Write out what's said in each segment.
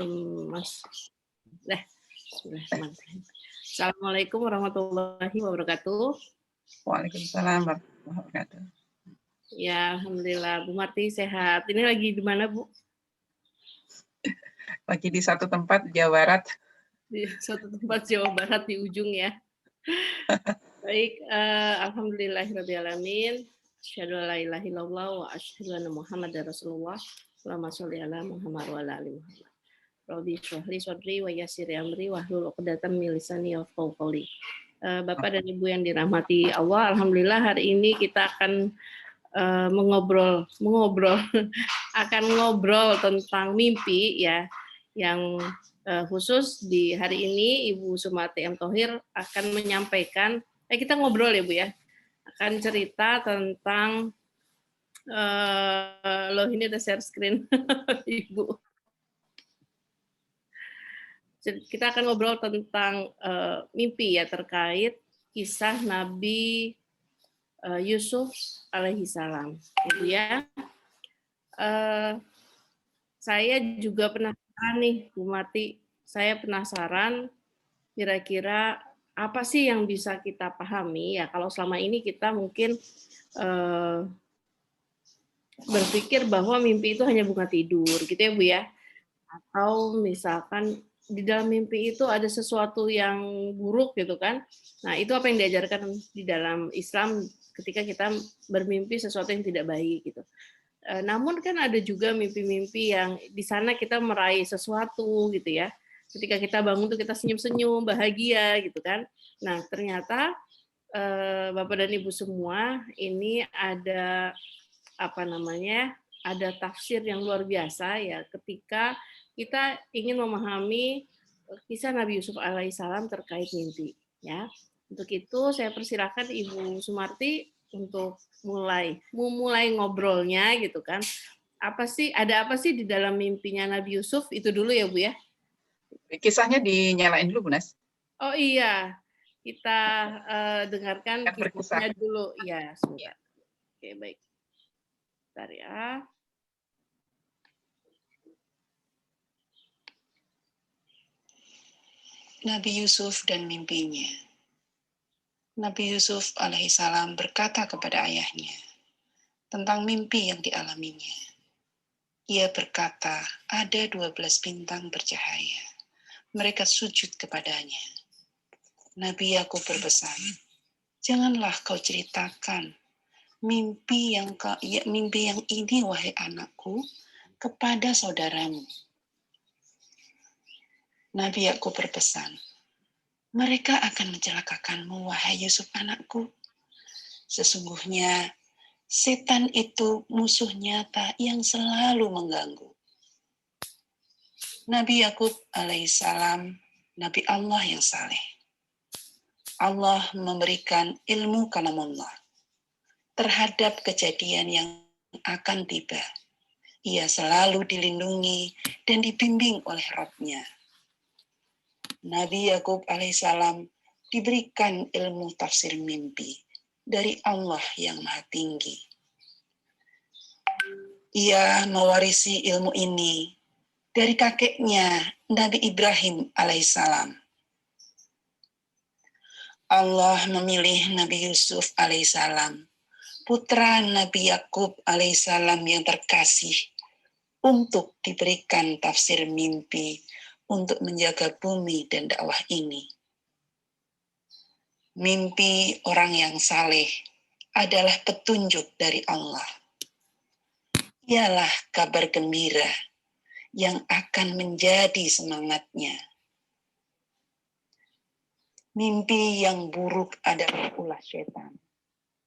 Mas. Bismillahirrahmanirrahim. Assalamualaikum warahmatullahi wabarakatuh. Waalaikumsalam warahmatullahi wabarakatuh. Ya, alhamdulillah. Bu Marti sehat. Ini lagi di mana, Bu? Lagi di satu tempat Jawa Barat. Di suatu tempat Jawa Barat di ujung ya. Baik, alhamdulillahirrahmanirrahim. Asyhadu an la ilaha illallah wa asyhadu anna Muhammadar Rasulullah. Allahumma sholli ala Muhammad wa ala ali Muhammad. Rabbi shrah li sadri wa yassir li amri wahlul 'uqdatam min lisani yafqahu qawli. Bapak dan Ibu yang dirahmati Allah, alhamdulillah hari ini kita akan mengobrol akan ngobrol tentang mimpi ya, yang khusus di hari ini Ibu Sumarti M. Thohir akan menyampaikan, kita ngobrol ya Bu ya, akan cerita tentang loh ini ada share screen Ibu. Kita akan ngobrol tentang mimpi ya, terkait kisah Nabi Yusuf alaihi salam. Gitu ya. Saya juga penasaran nih, Bu Marti. Saya penasaran kira-kira apa sih yang bisa kita pahami ya, kalau selama ini kita mungkin berpikir bahwa mimpi itu hanya bunga tidur, gitu ya Bu ya. Atau misalkan di dalam mimpi itu ada sesuatu yang buruk gitu kan. Nah, itu apa yang diajarkan di dalam Islam ketika kita bermimpi sesuatu yang tidak baik gitu. Namun kan ada juga mimpi-mimpi yang di sana kita meraih sesuatu gitu ya. Ketika kita bangun tuh kita senyum-senyum, bahagia gitu kan. Nah, ternyata Bapak dan Ibu semua ini ada apa namanya? Ada tafsir yang luar biasa ya ketika kita ingin memahami kisah Nabi Yusuf alaihissalam terkait mimpi ya. Untuk itu saya persilakan Ibu Sumarti untuk mulai ngobrolnya gitu kan. Ada apa sih di dalam mimpinya Nabi Yusuf itu dulu ya Bu ya? Kisahnya dinyalain dulu Bu Nas. Oh iya, kita dengarkan kisahnya dulu ya sebentar. Oke baik. Bentar ya. Nabi Yusuf dan mimpinya. Nabi Yusuf alaihissalam berkata kepada ayahnya tentang mimpi yang dialaminya. Ia berkata, ada 12 bintang bercahaya. Mereka sujud kepadanya. Nabi Yakub berpesan, janganlah kau ceritakan mimpi yang ini wahai anakku kepada saudaramu. Nabi Yakub berpesan, mereka akan mencelakakanmu, wahai Yusuf anakku. Sesungguhnya setan itu musuh nyata yang selalu mengganggu. Nabi Yakub alaihissalam, Nabi Allah yang saleh. Allah memberikan ilmu kalamullah terhadap kejadian yang akan tiba. Ia selalu dilindungi dan dibimbing oleh Rabb-Nya. Nabi Yakub alaihissalam diberikan ilmu tafsir mimpi dari Allah yang Maha Tinggi. Ia mewarisi ilmu ini dari kakeknya Nabi Ibrahim alaihissalam. Allah memilih Nabi Yusuf alaihissalam, putra Nabi Yakub alaihissalam yang terkasih, untuk diberikan tafsir mimpi untuk menjaga bumi dan dakwah ini. Mimpi orang yang saleh adalah petunjuk dari Allah. Ialah kabar gembira yang akan menjadi semangatnya. Mimpi yang buruk adalah ulah setan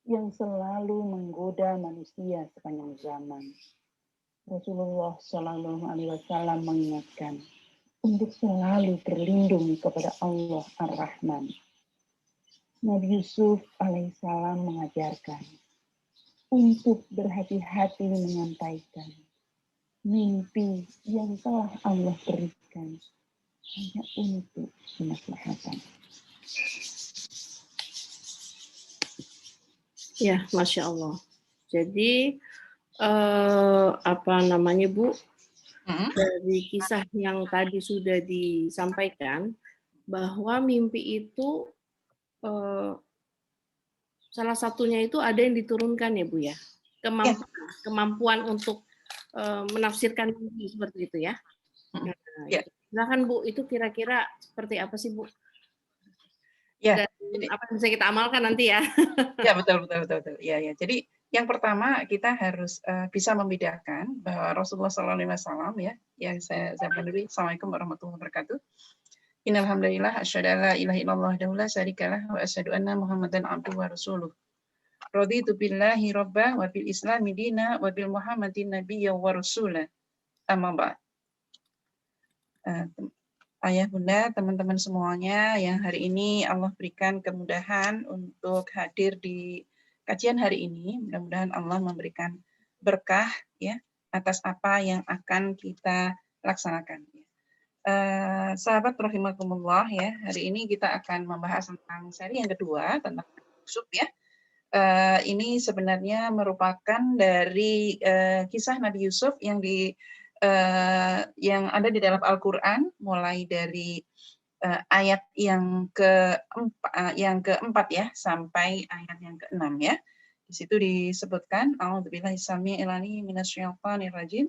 yang selalu menggoda manusia sepanjang zaman. Rasulullah Shallallahu Alaihi Wasallam mengingatkan untuk selalu berlindung kepada Allah Ar-Rahman. Nabi Yusuf alaihissalam mengajarkan untuk berhati-hati menyampaikan mimpi yang telah Allah berikan hanya untuk kemaslahatan. Ya, Masya Allah. Jadi apa namanya Bu? dari kisah yang tadi sudah disampaikan, bahwa mimpi itu salah satunya itu ada yang diturunkan ya Bu ya, kemampuan untuk menafsirkan mimpi seperti itu ya. Nah, Ya. silakan Bu, itu kira-kira seperti apa sih Bu? Ya, Dan apa yang bisa kita amalkan nanti ya? Ya, betul. Ya. Jadi yang pertama kita harus bisa membedakan bahwa Rasulullah SAW ya, yang saya dulu. Assalamualaikum warahmatullahi wabarakatuh. Innal hamdalillah asyhadu an la ilaha illallah wahdahu la syarikalah wa asyhadu anna Muhammadan abduhu wa rasuluh. Raditu billahi rabbah wa bil islami dina wa bil Muhammadin nabiyya wa rasula. Amma ba'd. Ayah bunda, teman-teman semuanya yang hari ini Allah berikan kemudahan untuk hadir di kajian hari ini. Mudah-mudahan Allah memberikan berkah ya atas apa yang akan kita laksanakan. Sahabat rahimakumullah ya, hari ini kita akan membahas tentang seri yang kedua tentang Yusuf ya. Ini sebenarnya merupakan dari kisah Nabi Yusuf yang ada di dalam Al-Qur'an, mulai dari ayat yang keempat ya sampai ayat yang keenam ya. Di situ disebutkan a'udzubillahi samii'il 'aliim minasyaitonir rajim.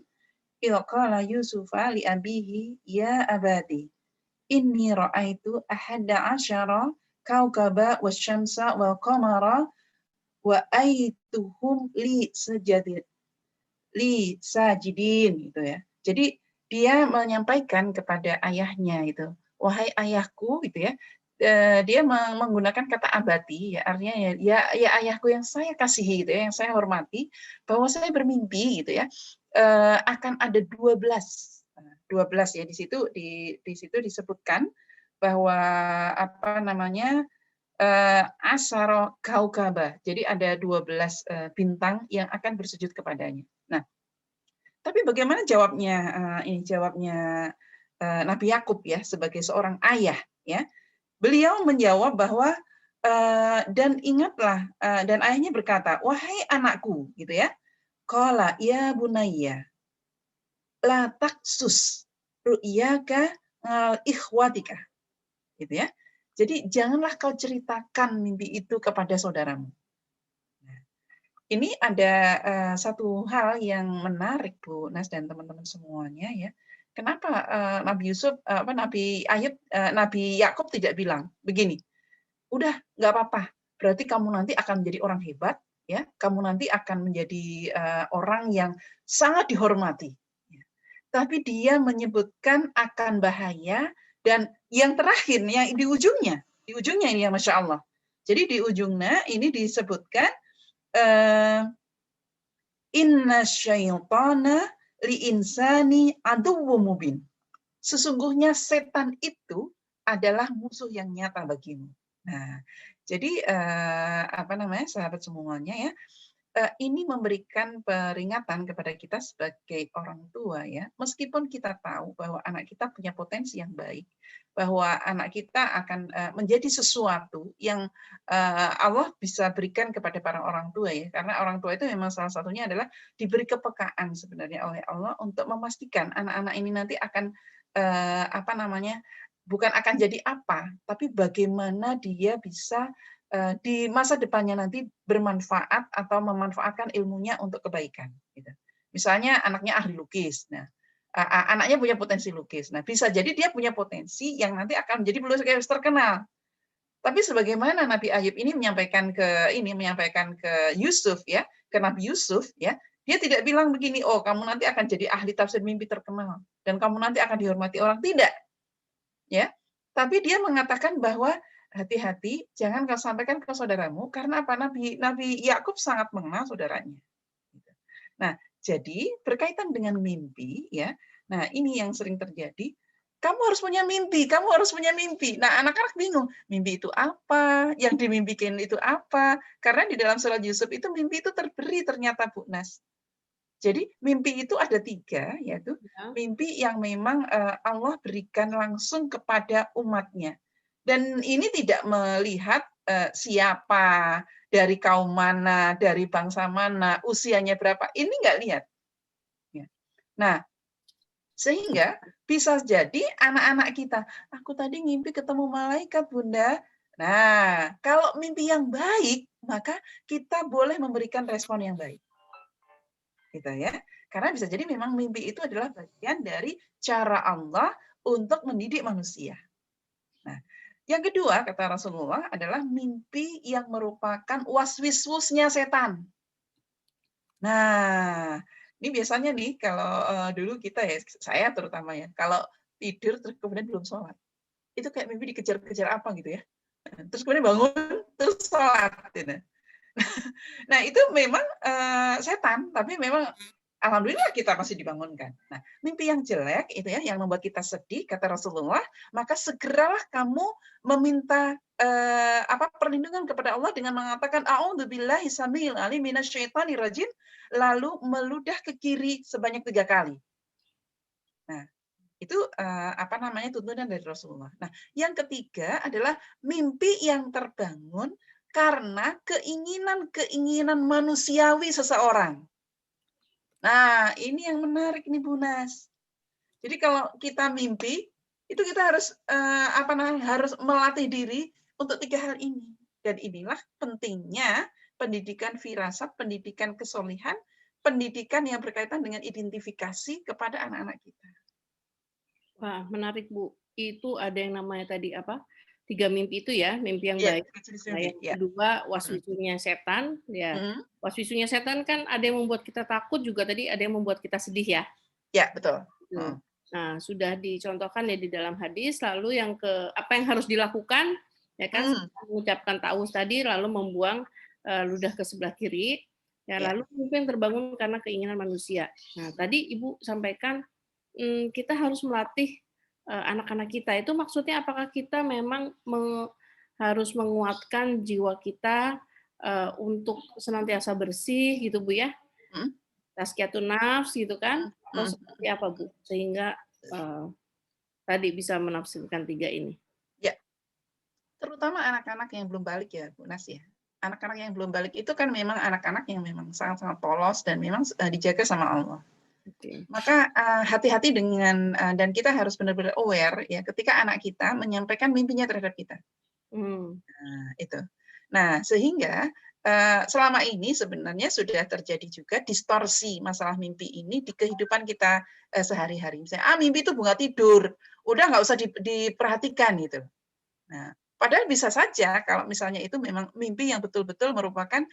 Idh qala Yusufa li abihi ya abati inni ra'aitu ahada asyara kaukaba wasyamsa wal qamara wa aituhum li sajidin gitu ya. Jadi dia menyampaikan kepada ayahnya itu, wahai ayahku gitu ya. Dia menggunakan kata abati ya, artinya ya ayahku yang saya kasihi gitu ya, yang saya hormati, bahwa saya bermimpi gitu ya, akan ada 12 ya. Di situ disebutkan bahwa apa namanya, asaro kaukaba. Jadi ada 12 bintang yang akan bersujud kepadanya. Nah, tapi bagaimana jawabnya? Jawabnya Nabi Yakub ya, sebagai seorang ayah ya. Beliau menjawab bahwa dan ingatlah, dan ayahnya berkata, wahai anakku gitu ya. Qala ya bunayya la taqsus ru'yaka ikhwatika gitu ya. Jadi janganlah kau ceritakan mimpi itu kepada saudaramu. Nah, ini ada satu hal yang menarik Bu Nas dan teman-teman semuanya ya. Kenapa Nabi Yakub tidak bilang begini, udah nggak apa-apa, berarti kamu nanti akan menjadi orang hebat ya, kamu nanti akan menjadi orang yang sangat dihormati. Tapi dia menyebutkan akan bahaya, dan yang terakhir yang di ujungnya ini ya Masya Allah. Jadi di ujungnya ini disebutkan inna syaitana li insani aduwwum mubin. Sesungguhnya setan itu adalah musuh yang nyata bagimu. Nah, jadi sahabat semuanya ya, ini memberikan peringatan kepada kita sebagai orang tua ya, meskipun kita tahu bahwa anak kita punya potensi yang baik, bahwa anak kita akan menjadi sesuatu yang Allah bisa berikan kepada para orang tua ya, karena orang tua itu memang salah satunya adalah diberi kepekaan sebenarnya oleh Allah untuk memastikan anak-anak ini nanti akan bukan akan jadi apa, tapi bagaimana dia bisa di masa depannya nanti bermanfaat atau memanfaatkan ilmunya untuk kebaikan. Gitu. Misalnya anaknya ahli lukis, nah anaknya punya potensi lukis, nah bisa jadi dia punya potensi yang nanti akan menjadi pelukis terkenal. Tapi sebagaimana Nabi Ayub ini menyampaikan ke Yusuf ya, ke Nabi Yusuf ya, dia tidak bilang begini, oh kamu nanti akan jadi ahli tafsir mimpi terkenal dan kamu nanti akan dihormati orang, tidak. Ya, tapi dia mengatakan bahwa hati-hati, jangan kau sampaikan ke saudaramu, karena apa? Nabi Yakub sangat mengenal saudaranya. Nah, jadi berkaitan dengan mimpi, ya. Nah, ini yang sering terjadi. Kamu harus punya mimpi, kamu harus punya mimpi. Nah, anak-anak bingung, mimpi itu apa? Yang dimimpikan itu apa? Karena di dalam surat Yusuf itu mimpi itu terberi ternyata Bu Nas. Jadi mimpi itu ada 3, yaitu mimpi yang memang Allah berikan langsung kepada umatnya. Dan ini tidak melihat siapa, dari kaum mana, dari bangsa mana, usianya berapa, ini nggak lihat. Nah, Sehingga bisa jadi anak-anak kita, aku tadi ngimpi ketemu malaikat, Bunda. Nah, kalau mimpi yang baik, maka kita boleh memberikan respon yang baik. Gitu ya. Karena bisa jadi memang mimpi itu adalah bagian dari cara Allah untuk mendidik manusia. Nah, yang kedua kata Rasulullah adalah mimpi yang merupakan waswiswusnya setan. Nah, ini biasanya nih kalau dulu kita ya, saya terutama ya, kalau tidur terus kemudian belum sholat, itu kayak mimpi dikejar-kejar apa gitu ya. Terus kemudian bangun, terus sholat. Gitu. Nah, itu memang setan, tapi memang alhamdulillah kita masih dibangunkan. Nah, mimpi yang jelek itu ya, yang membuat kita sedih, kata Rasulullah, maka segeralah kamu meminta perlindungan kepada Allah dengan mengatakan a'udzubillahi samil alim minasyaitonir rajim, lalu meludah ke kiri sebanyak 3 kali. Nah, itu tuntunan dari Rasulullah. Nah, yang ketiga adalah mimpi yang terbangun karena keinginan-keinginan manusiawi seseorang. Nah, ini yang menarik nih Bu Nas. Jadi kalau kita mimpi, itu kita harus harus melatih diri untuk 3 hal ini. Dan inilah pentingnya pendidikan firasat, pendidikan kesolihan, pendidikan yang berkaitan dengan identifikasi kepada anak-anak kita. Wah, menarik Bu. Itu ada yang namanya tadi apa? 3 mimpi itu ya, mimpi yang baik. Nah, yang kedua waswisunya setan, ya. Waswisunya setan kan ada yang membuat kita takut juga tadi ada yang membuat kita sedih ya. Ya, betul. Nah, sudah dicontohkan ya di dalam hadis, lalu yang apa yang harus dilakukan ya kan, mengucapkan ta'awudz tadi lalu membuang ludah ke sebelah kiri, ya lalu mimpi yang terbangun karena keinginan manusia. Nah, tadi Ibu sampaikan kita harus melatih anak-anak kita. Itu maksudnya apakah kita memang harus menguatkan jiwa kita untuk senantiasa bersih gitu Bu ya? Tazkiyatun nafs gitu kan? Atau seperti apa Bu? Sehingga tadi bisa menafsirkan 3 ini. Ya, terutama anak-anak yang belum balik ya Bu Nas ya. Anak-anak yang belum balik itu kan memang anak-anak yang memang sangat-sangat polos dan memang dijaga sama Allah. Maka hati-hati dengan dan kita harus benar-benar aware ya ketika anak kita menyampaikan mimpinya terhadap kita. Nah, itu. Nah, sehingga selama ini sebenarnya sudah terjadi juga distorsi masalah mimpi ini di kehidupan kita sehari-hari. Misalnya, mimpi itu bunga tidur, udah nggak usah diperhatikan gitu. Nah, padahal bisa saja kalau misalnya itu memang mimpi yang betul-betul merupakan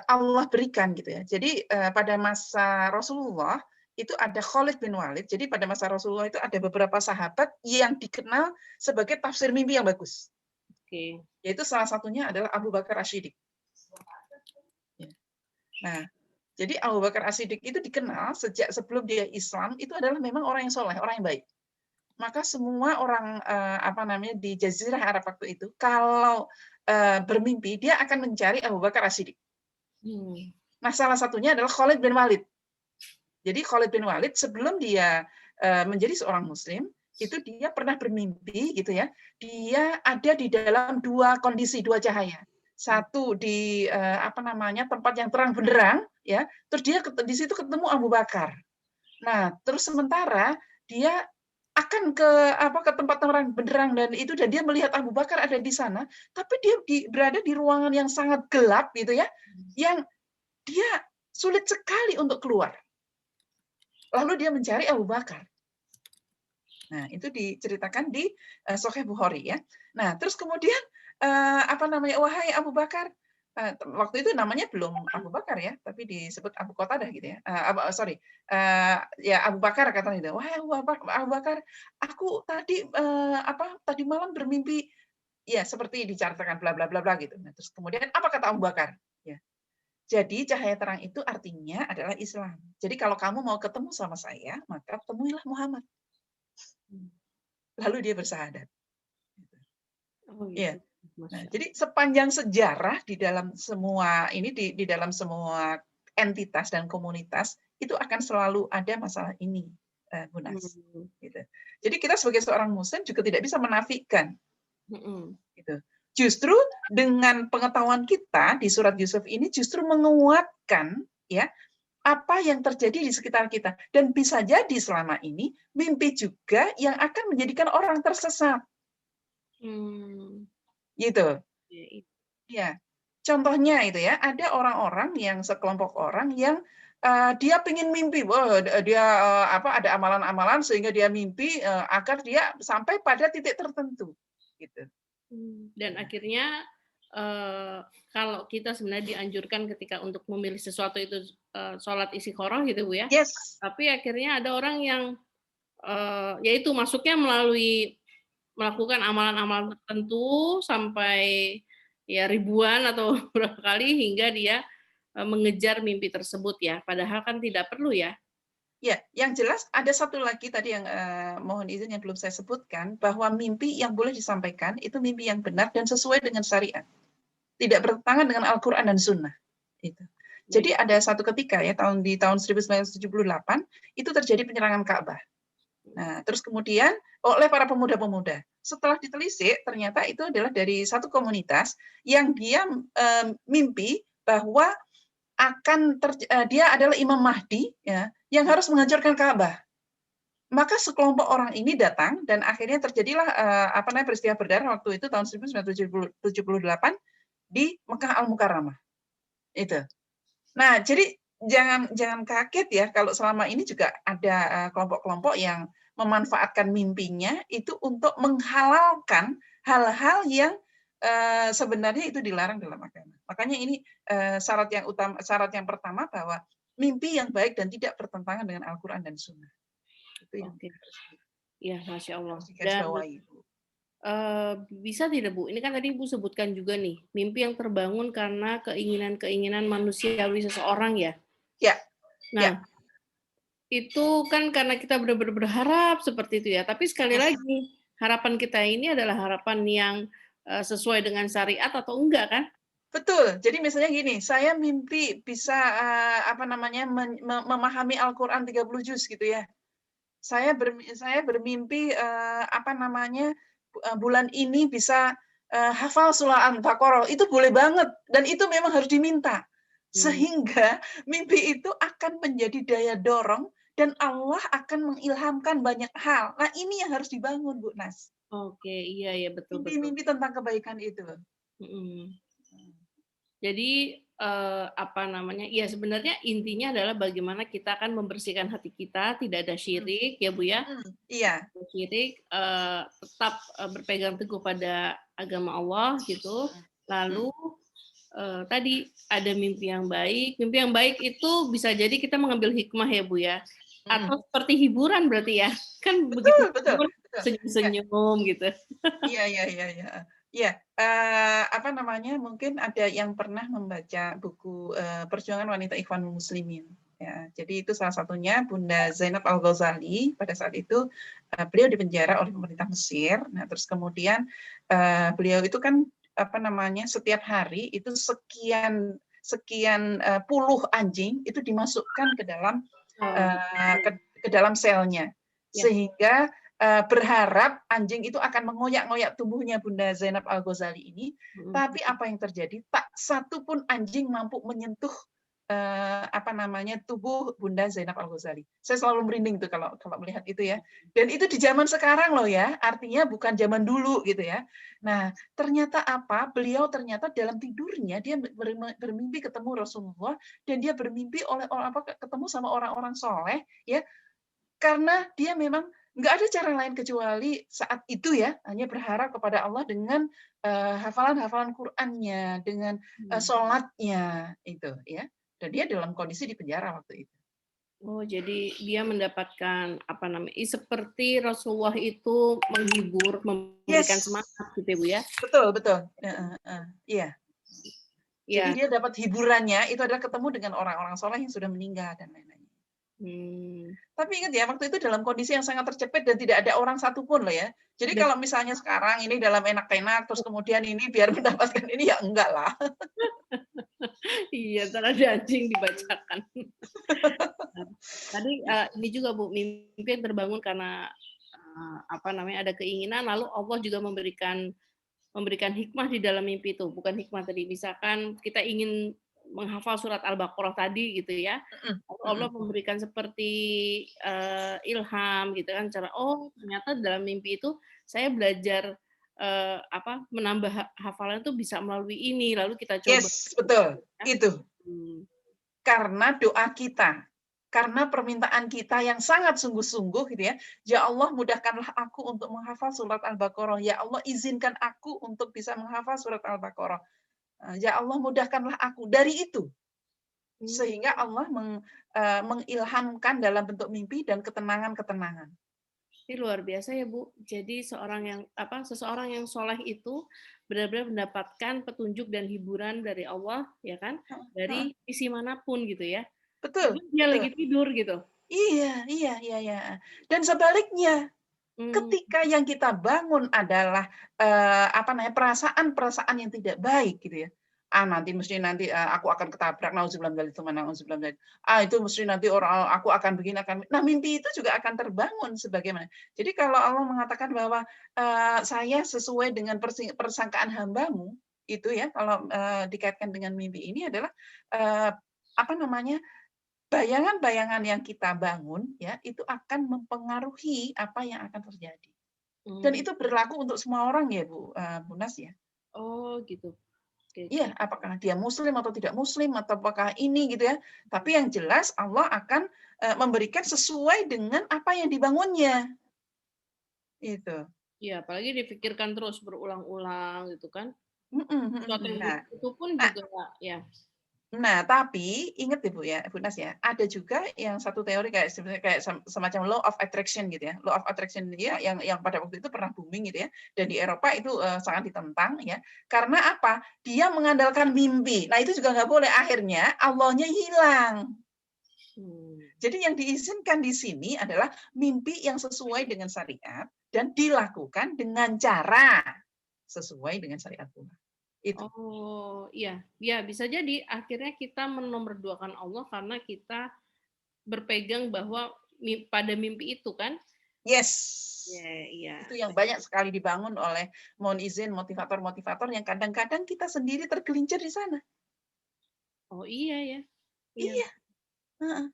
Allah berikan gitu ya. Jadi pada masa Rasulullah itu ada Khalid bin Walid. Jadi pada masa Rasulullah itu ada beberapa sahabat yang dikenal sebagai tafsir mimpi yang bagus. Yaitu salah satunya adalah Abu Bakar As-Siddiq. Nah, jadi Abu Bakar As-Siddiq itu dikenal sejak sebelum dia Islam itu adalah memang orang yang soleh, orang yang baik. Maka semua orang di Jazirah Arab waktu itu kalau bermimpi dia akan mencari Abu Bakar As-Siddiq. Nah, salah satunya adalah Khalid bin Walid. Jadi Khalid bin Walid sebelum dia menjadi seorang Muslim, itu dia pernah bermimpi gitu ya. Dia ada di dalam 2 kondisi, 2 cahaya. Satu di tempat yang terang benderang ya. Terus dia di situ ketemu Abu Bakar. Nah, terus sementara dia akan ke tempat terang benderang dan dia melihat Abu Bakar ada di sana, tapi dia berada di ruangan yang sangat gelap gitu ya, yang dia sulit sekali untuk keluar. Lalu dia mencari Abu Bakar. Nah, itu diceritakan di Sahih Bukhari ya. Nah, terus kemudian wahai Abu Bakar, waktu itu namanya belum Abu Bakar ya, tapi disebut Abu Qatadah gitu ya. Abu Bakar katanya itu. Wahai Abu Bakar, aku tadi tadi malam bermimpi ya seperti diceritakan bla bla bla bla gitu. Nah, terus kemudian apa kata Abu Bakar? Ya. Jadi cahaya terang itu artinya adalah Islam. Jadi kalau kamu mau ketemu sama saya, maka temuilah Muhammad. Lalu dia bersahadat. Ya. Nah, jadi sepanjang sejarah di dalam semua ini di dalam semua entitas dan komunitas itu akan selalu ada masalah ini, Bu Nas. Gitu. Jadi kita sebagai seorang Muslim juga tidak bisa menafikan. Gitu. Justru dengan pengetahuan kita di surat Yusuf ini justru menguatkan ya apa yang terjadi di sekitar kita. Dan bisa jadi selama ini mimpi juga yang akan menjadikan orang tersesat. Hmm. Gitu. Ya, Ya. Contohnya itu ya, ada orang-orang yang sekelompok orang yang dia pengen mimpi, wah dia ada amalan-amalan sehingga dia mimpi agar dia sampai pada titik tertentu. Gitu. Dan akhirnya kalau kita sebenarnya dianjurkan ketika untuk memilih sesuatu itu sholat istiqoroh gitu Bu ya. Yes. Tapi akhirnya ada orang yang yaitu masuknya melalui melakukan amalan-amalan tertentu sampai ya ribuan atau berapa kali hingga dia mengejar mimpi tersebut ya. Padahal kan tidak perlu ya. Ya, yang jelas ada satu lagi tadi yang mohon izin yang belum saya sebutkan, bahwa mimpi yang boleh disampaikan itu mimpi yang benar dan sesuai dengan syariat. Tidak bertentangan dengan Al-Quran dan Sunnah. Itu. Jadi ada satu ketika ya di tahun 1978 itu terjadi penyerangan Ka'bah. Nah, terus kemudian oleh para pemuda-pemuda. Setelah ditelisik, ternyata itu adalah dari satu komunitas yang dia mimpi bahwa dia adalah Imam Mahdi ya, yang harus menghancurkan Ka'bah. Maka sekelompok orang ini datang dan akhirnya terjadilah peristiwa berdarah waktu itu tahun 1978 di Mekah Al-Mukarramah. Itu. Nah, jadi jangan kaget ya kalau selama ini juga ada kelompok-kelompok yang memanfaatkan mimpinya itu untuk menghalalkan hal-hal yang sebenarnya itu dilarang dalam agama. Makanya ini syarat yang pertama bahwa mimpi yang baik dan tidak bertentangan dengan Al-Quran dan Sunnah. Itu yang ya, Masya Allah. harus digarisbawahi. Bisa tidak Bu? Ini kan tadi Ibu sebutkan juga nih, mimpi yang terbangun karena keinginan-keinginan manusiawi seseorang ya. Ya. Nah, ya. Itu kan karena kita benar-benar berharap seperti itu ya. Tapi sekali lagi, harapan kita ini adalah harapan yang sesuai dengan syariat atau enggak kan? Betul. Jadi misalnya gini, saya mimpi bisa memahami Al-Qur'an 30 juz gitu ya. Saya bermimpi bulan ini bisa hafal surah Al-Baqarah. Itu boleh banget dan itu memang harus diminta. Sehingga mimpi itu akan menjadi daya dorong dan Allah akan mengilhamkan banyak hal. Nah, ini yang harus dibangun, Bu Nas. Oke, iya betul. Mimpi-mimpi tentang kebaikan itu. Jadi ya sebenarnya intinya adalah bagaimana kita akan membersihkan hati kita, tidak ada syirik ya Bu ya. Iya. Syirik, tetap berpegang teguh pada agama Allah gitu. Lalu tadi ada mimpi yang baik. Mimpi yang baik itu bisa jadi kita mengambil hikmah ya Bu ya. Atau seperti hiburan berarti ya. Kan begitu senyum-senyum gitu. Iya. Ya, mungkin ada yang pernah membaca buku Perjuangan Wanita Ikhwanul Muslimin. Ya, jadi itu salah satunya Bunda Zainab Al-Ghazali. Pada saat itu beliau dipenjara oleh pemerintah Mesir. Nah, terus kemudian beliau itu kan setiap hari itu sekian puluh anjing itu dimasukkan ke dalam selnya, sehingga berharap anjing itu akan mengoyak-ngoyak tubuhnya Bunda Zainab Al-Ghazali ini, tapi apa yang terjadi? Tak satu pun anjing mampu menyentuh tubuh Bunda Zainab Al-Ghazali. Saya selalu merinding tuh kalau melihat itu ya. Dan itu di zaman sekarang loh ya, artinya bukan zaman dulu gitu ya. Nah, ternyata beliau ternyata dalam tidurnya dia bermimpi ketemu Rasulullah dan dia bermimpi ketemu sama orang-orang soleh ya, karena dia memang nggak ada cara lain kecuali saat itu ya hanya berharap kepada Allah dengan hafalan-hafalan Qur'annya, dengan sholatnya itu ya. Dan dia dalam kondisi di penjara waktu itu. Oh, jadi dia mendapatkan seperti Rasulullah itu menghibur, memberikan semangat gitu ya Bu ya. Betul. Iya. Jadi dia dapat hiburannya itu adalah ketemu dengan orang-orang soleh yang sudah meninggal dan lain-lain. Tapi ingat ya, waktu itu dalam kondisi yang sangat terjepit dan tidak ada orang satupun loh ya. Jadi kalau misalnya sekarang ini dalam enak-enak, terus kemudian ini biar mendapatkan ini, ya enggak lah. Iya, ntar ada anjing dibacakan. Tadi ini juga Bu, mimpi yang terbangun karena ada keinginan, lalu Allah juga memberikan hikmah di dalam mimpi itu. Bukan hikmah tadi, misalkan kita ingin menghafal surat Al-Baqarah tadi gitu ya. Mhm Lalu Allah mhm. memberikan seperti, ilham gitu kan, cara, oh ternyata dalam mimpi itu saya belajar, menambah hafalan itu bisa melalui ini, lalu kita coba. Yes, betul, Ya. itu. Hmm. Karena doa kita, karena permintaan kita yang sangat sungguh-sungguh gitu ya, "Ya Allah mudahkanlah aku untuk menghafal surat Al-Baqarah, ya Allah izinkan aku untuk bisa menghafal surat Al-Baqarah, ya Allah mudahkanlah aku." Dari itu, Hmm. sehingga Allah mengilhamkan dalam bentuk mimpi dan ketenangan-ketenangan. Ini luar biasa ya Bu. Jadi seseorang yang soleh itu benar-benar mendapatkan petunjuk dan hiburan dari Allah, ya kan? Heeh heeh, Dari sisi manapun gitu ya. betul Bahkan dia betul. lagi tidur gitu. Iya iya iya iya, dan sebaliknya, Hmm. ketika yang kita bangun adalah, perasaan-perasaan yang tidak baik gitu ya. Nanti, aku akan ketabrak, nauzubillah min dzalik, tsumma nauzubillah min dzalik. Itu mesti nanti aku akan begini, nah mimpi itu juga akan terbangun sebagaimana. Jadi kalau Allah mengatakan bahwa, saya sesuai dengan persangkaan hambamu, itu ya, kalau, dikaitkan dengan mimpi ini adalah, eee, apa namanya, bayangan-bayangan yang kita bangun ya, itu akan mempengaruhi apa yang akan terjadi. Dan Hmm. itu berlaku untuk semua orang ya Bu Nas ya. Oh gitu. Oke, Iya, oke. apakah dia muslim atau tidak muslim atau apakah ini gitu ya. Tapi yang jelas Allah akan, memberikan sesuai dengan apa yang dibangunnya, itu. Iya, apalagi dipikirkan terus berulang-ulang gitu kan. Mhm Sesuatu mhm. yang Nah buruk itu pun nah juga ya. Tapi ingat ya, Bu Nas ya, ada juga yang satu teori kayak sebenarnya kayak semacam law of attraction gitu ya. Law of attraction dia yang pada waktu itu pernah booming gitu ya, dan di Eropa itu, sangat ditentang ya. Karena apa? Dia mengandalkan mimpi. Nah, itu juga nggak boleh, akhirnya Allahnya hilang. Hmm. Jadi yang diizinkan di sini adalah mimpi yang sesuai dengan syariat dan dilakukan dengan cara sesuai dengan syariat pula. Itu. Oh, iya. Ya, bisa jadi akhirnya kita menomorduakan Allah karena kita berpegang bahwa pada mimpi itu kan? Yes. Ya, iya. Itu yang banyak sekali dibangun oleh, mohon izin, motivator-motivator yang kadang-kadang kita sendiri tergelincir di sana. Oh iya ya. Iya. Iya, heeh.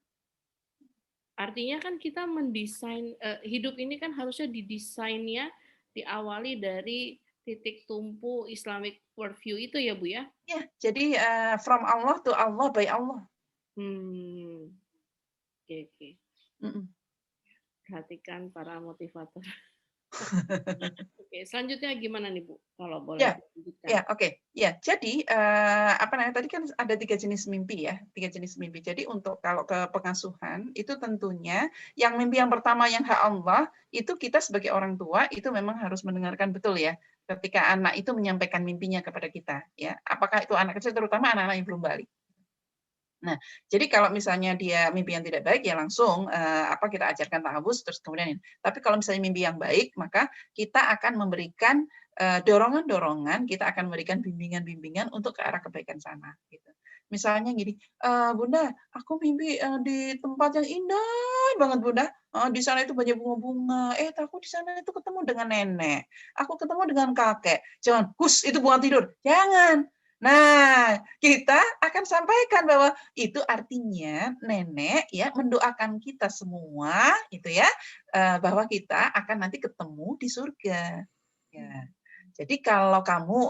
Artinya kan kita mendesain hidup ini kan harusnya didesainnya diawali dari titik tumpu Islamic worldview itu ya Bu ya? Iya, jadi, from Allah to Allah by Allah. Hmm. Oke, oke. Mhm. Perhatikan para motivator. Oke, selanjutnya gimana nih Bu? Kalau boleh Ya dilanjutkan. ya, oke. Ya, jadi, tadi kan ada 3 jenis mimpi ya, 3 jenis mimpi. Jadi untuk kalau ke pengasuhan, itu tentunya yang mimpi yang pertama yang hak Allah, itu kita sebagai orang tua, itu memang harus mendengarkan betul ya, ketika anak itu menyampaikan mimpinya kepada kita, ya. Apakah itu anak kecil, terutama anak-anak yang belum balik. Nah, jadi kalau misalnya dia mimpi yang tidak baik, ya langsung, kita ajarkan ta'awudz, terus kemudian ini. Tapi kalau misalnya mimpi yang baik, maka kita akan memberikan, dorongan-dorongan, kita akan memberikan bimbingan-bimbingan untuk ke arah kebaikan sana, gitu. Misalnya gini, "Bunda, aku mimpi, di tempat yang indah banget Bunda, di sana itu banyak bunga-bunga, aku di sana itu ketemu dengan nenek, aku ketemu dengan kakek." Jangan, "Hus, itu bukan tidur." Jangan. Nah, kita akan sampaikan bahwa itu artinya nenek ya mendoakan kita semua itu ya, bahwa kita akan nanti ketemu di surga. Ya. Jadi kalau kamu,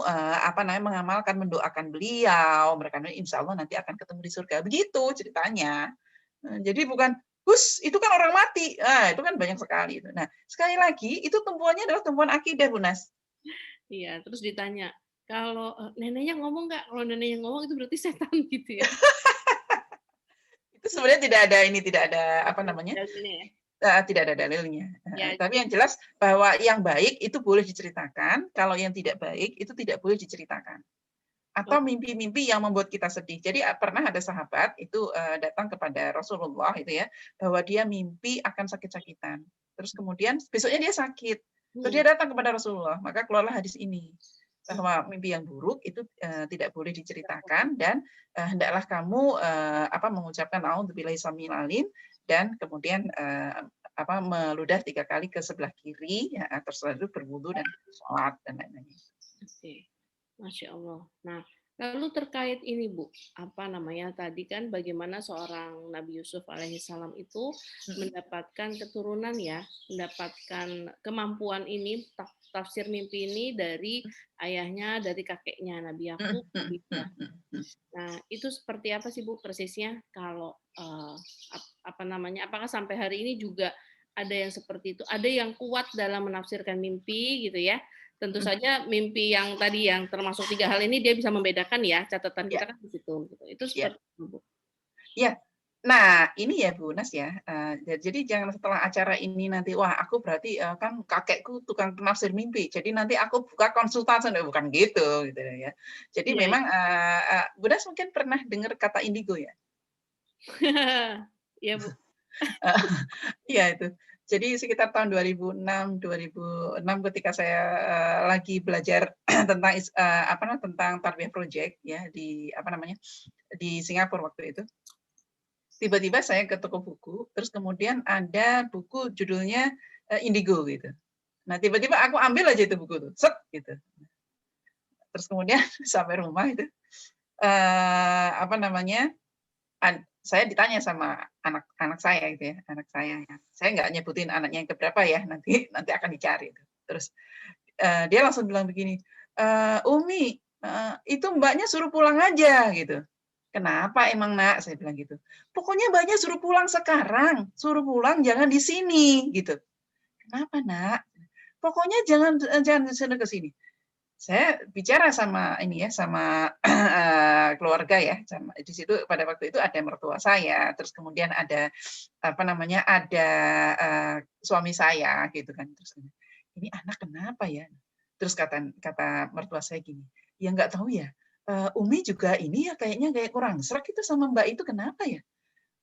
mengamalkan mendoakan beliau, mereka insya Allah nanti akan ketemu di surga. Begitu ceritanya. Jadi bukan, "Hus, itu kan orang mati." Itu kan banyak sekali itu. Nah, sekali lagi itu tumpuannya adalah tumpuan akidah, Bu Nas. Iya, terus ditanya, kalau, neneknya ngomong nggak? Kalau neneknya ngomong itu berarti setan gitu ya? Itu sebenarnya tidak ada apa Iya, namanya, dalilnya ya? Tidak ada dalilnya, Ya, tapi jadi yang jelas bahwa yang baik itu boleh diceritakan, kalau yang tidak baik itu tidak boleh diceritakan. oh, Atau mimpi-mimpi yang membuat kita sedih. Jadi pernah ada sahabat itu, datang kepada Rasulullah itu ya, bahwa dia mimpi akan sakit-sakitan. Terus kemudian besoknya dia sakit. Terus mhm, dia datang kepada Rasulullah, maka keluarlah hadis ini, mhm, bahwa mimpi yang buruk itu, tidak boleh diceritakan dan, hendaklah kamu, mengucapkan a'udzubillahi samil alim dan kemudian, meludah 3 kali ke sebelah kiri, ya, terus lalu berwudu dan sholat dan lain-lain. oke. Masya Allah. Nah, Lalu terkait ini Bu, apa namanya tadi kan bagaimana seorang Nabi Yusuf alaihissalam itu Mhm, mendapatkan keturunan ya, mendapatkan kemampuan ini tafsir mimpi ini dari ayahnya, dari kakeknya Nabi mhm Yakub, mhm Nabi mhm Ibrahim. mhm. Nah, itu seperti apa sih Bu persisnya kalau apa namanya? Apakah sampai hari ini juga ada yang seperti itu? Ada yang kuat dalam menafsirkan mimpi gitu ya? Tentu Mhm, saja mimpi yang tadi yang termasuk 3 hal ini dia bisa membedakan ya, catatan iya kita kan di situ gitu. Itu iya seperti apa, Bu? iya. Nah, ini ya Bu Nas ya, jadi jangan setelah acara ini nanti, "Wah aku berarti, kan kakekku tukang penafsir mimpi, jadi nanti aku buka konsultan," bukan gitu ya. Jadi Iya, memang, Bu Nas mungkin pernah dengar kata indigo ya? iya, Bu. Iya itu. Jadi sekitar tahun 2006 ketika saya, lagi belajar tentang tentang tarbiyah project ya di apa namanya, di Singapura waktu itu. Tiba-tiba saya ke toko buku, terus kemudian ada buku judulnya, Indigo gitu. Nah tiba-tiba aku ambil aja itu buku tuh, set gitu. Terus kemudian sampai rumah itu, apa namanya, saya ditanya sama anak saya gitu ya, anak saya ya. Saya nggak nyebutin anaknya yang keberapa ya, nanti nanti akan dicari itu. Terus, dia langsung bilang begini, "Umi, itu Mbaknya suruh pulang aja," gitu. "Kenapa emang Nak?" Saya bilang gitu. "Pokoknya Mbaknya suruh pulang sekarang, suruh pulang jangan di sini," gitu. "Kenapa Nak?" "Pokoknya jangan ke sana ke sini." Saya bicara sama ini ya, sama, keluarga ya, sama di situ pada waktu itu ada mertua saya, terus kemudian ada, apa namanya, ada, suami saya gitu kan, terus "Ini anak kenapa ya?" Terus kata kata mertua saya gini, "Ya nggak tahu ya, Umi juga ini ya kayaknya kayak kurang sreg itu sama Mbak itu kenapa ya?"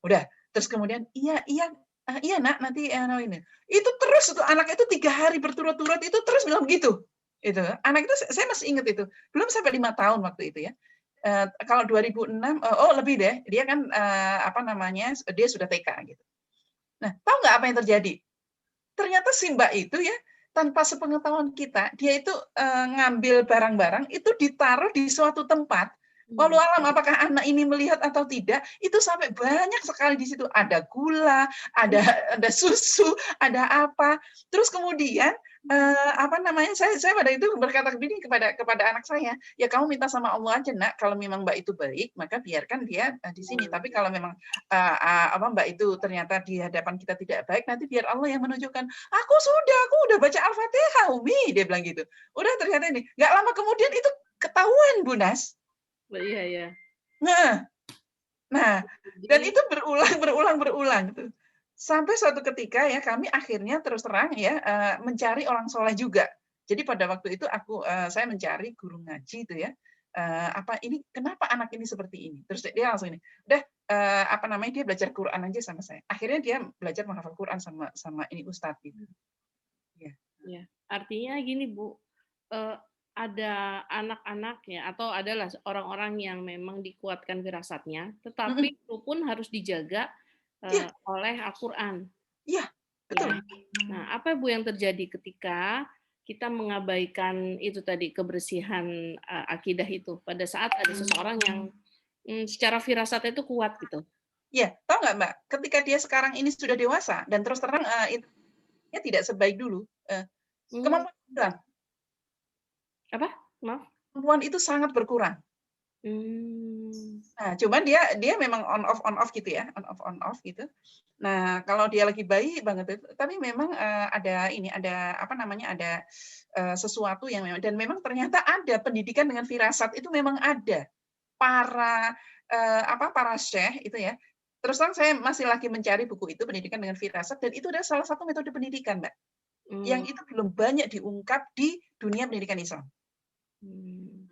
Udah, terus kemudian, "Iya iya, iya Nak, nanti, ini." Itu terus itu anak itu 3 hari berturut-turut itu terus bilang begitu, itu. Anak itu saya masih ingat itu, belum sampai 5 tahun waktu itu ya. Kalau 2006, oh lebih deh, dia kan, apa namanya, dia sudah TK gitu. Nah, tahu nggak apa yang terjadi? Ternyata si Mbak itu ya, tanpa sepengetahuan kita, dia itu, ngambil barang-barang itu ditaruh di suatu tempat, walau Mmm, alam apakah anak ini melihat atau tidak, itu sampai banyak sekali di situ. Ada gula, ada ada susu, ada apa. Terus kemudian, apa namanya, saya pada itu berkata begini kepada kepada anak saya, "Ya kamu minta sama Allah aja Nak, kalau memang Mbak itu baik, maka biarkan dia, di sini. Tapi kalau memang apa, Mbak itu ternyata di hadapan kita tidak baik, nanti biar Allah yang menunjukkan, aku udah baca Al-Fatihah, Umi," dia bilang gitu. Udah ternyata ini, nggak lama kemudian itu ketahuan, Bu Nas. iya iya. Nah, nah, dan Jadi itu berulang, berulang, berulang tuh. Sampai suatu ketika ya kami akhirnya terus terang ya, mencari orang soleh juga. Jadi pada waktu itu saya mencari guru ngaji itu ya, apa ini kenapa anak ini seperti ini? Terus dia langsung ini, udah, apa namanya, dia belajar Quran aja sama saya. Akhirnya dia belajar menghafal Quran sama sama ini ustad gitu. Iya. ya, artinya gini Bu, eee, ada anak-anak ya atau adalah orang-orang yang memang dikuatkan firasatnya, Mhm. tetapi itu pun harus dijaga, Iya oleh Al-Qur'an. iya, Ya. betul. Nah, apa Bu yang terjadi ketika kita mengabaikan itu tadi, kebersihan, akidah itu, pada saat ada seseorang yang, secara firasatnya itu kuat gitu? Iya, tahu nggak Mbak, ketika dia sekarang ini sudah dewasa dan terus terang, inteleknya tidak sebaik dulu, Mmm, kemampuan hilang, apa? Maaf? kemampuan itu sangat berkurang. Mmm, Nah, cuman dia dia memang on off gitu ya, on off gitu. Nah, kalau dia lagi baik banget itu tapi memang, ada ini, ada apa namanya, ada, sesuatu yang memang dan memang ternyata ada pendidikan dengan firasat itu memang ada. Para, para syekh itu ya, terus terang saya masih lagi mencari buku itu, Pendidikan dengan Firasat, dan itu adalah salah satu metode pendidikan, Mbak, yang mmm, itu belum banyak diungkap di dunia pendidikan Islam. mmm,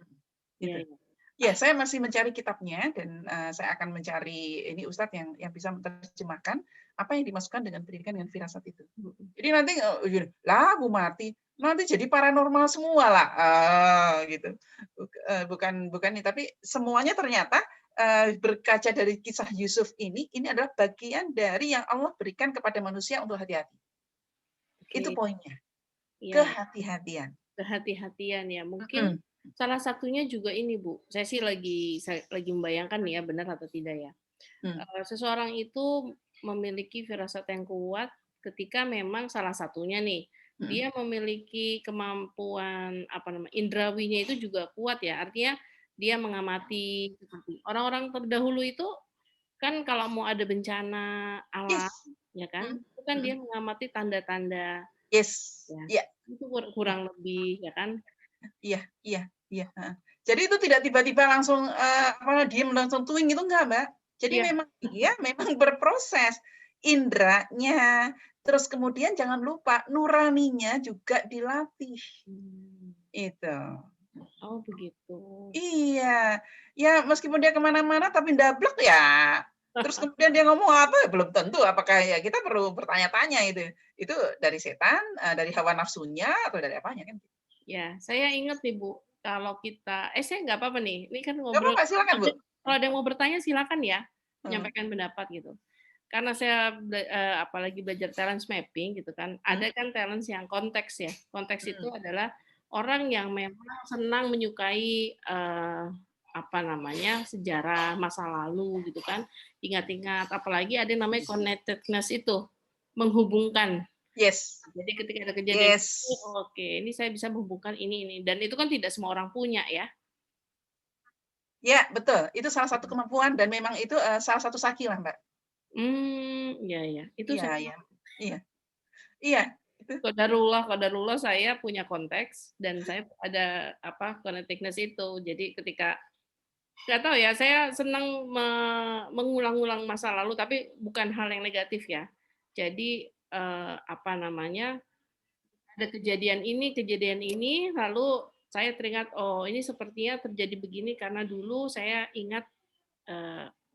iya Gitu. iya. Ya, saya masih mencari kitabnya dan, saya akan mencari ini ustadz yang bisa menerjemahkan apa yang dimasukkan dengan pendidikan dengan firasat itu. Mhm. Jadi nanti, gini, "Lah, Bu Marti, nanti jadi paranormal semua lah," gitu. Bukan bukan nih, tapi semuanya ternyata, berkaca dari kisah Yusuf ini adalah bagian dari yang Allah berikan kepada manusia untuk hati-hati. Itu Oke, poinnya, iya iya. kehati-hatian. Kehati-hatian ya, mungkin Mhm, Salah satunya juga ini, Bu, saya lagi membayangkan nih ya, benar atau tidak ya. Hmm. Seseorang itu memiliki firasat yang kuat ketika memang salah satunya nih, Hmm. dia memiliki kemampuan, indrawinya itu juga kuat ya, artinya dia mengamati seperti orang-orang terdahulu itu kan kalau mau ada bencana alam, Yes. ya Hmm. kan, itu kan dia Hmm. mengamati tanda-tanda, Yes. ya, Iya. itu Iya. kurang lebih, ya kan? Iya. Iya. Iya. Heeh. Jadi itu tidak tiba-tiba langsung diem langsung tuing itu enggak, Mbak. Jadi Iya. memang dia memang berproses indranya, terus kemudian jangan lupa nuraninya juga dilatih. Mmm. Itu. Oh begitu. Iya, ya meskipun dia kemana-mana tapi ndablek ya, terus kemudian dia ngomong apa ya belum tentu apakah ya kita perlu bertanya-tanya itu dari setan, dari hawa nafsunya atau dari apanya kan. Ya, saya ingat nih Bu, kalau kita saya nggak apa-apa nih, ini kan Nggak ngobrol apa-apa silakan Bu. kalau ada yang mau bertanya silakan ya, Heeh, menyampaikan pendapat gitu. Karena saya apalagi belajar talents mapping gitu kan, mhm, ada kan talents yang konteks ya. Konteks itu mhm. adalah orang yang memang senang menyukai, sejarah masa lalu gitu kan, ingat-ingat, apalagi ada yang namanya connectedness itu, menghubungkan. Yes, Jadi ketika ada kejadian ini, yes. oke, ini saya bisa menghubungkan ini, dan itu kan tidak semua orang punya ya. Ya betul, itu salah satu kemampuan dan memang itu, salah satu saki lah Mbak. Iya iya, itu Iya saya iya, iya, iya, itu. qadarullah saya punya konteks dan saya ada connectedness itu. Jadi ketika nggak tahu ya, saya senang mengulang-ulang masa lalu, tapi bukan hal yang negatif ya. Jadi, ada kejadian ini, lalu saya teringat, "Oh, ini sepertinya terjadi begini karena dulu saya ingat,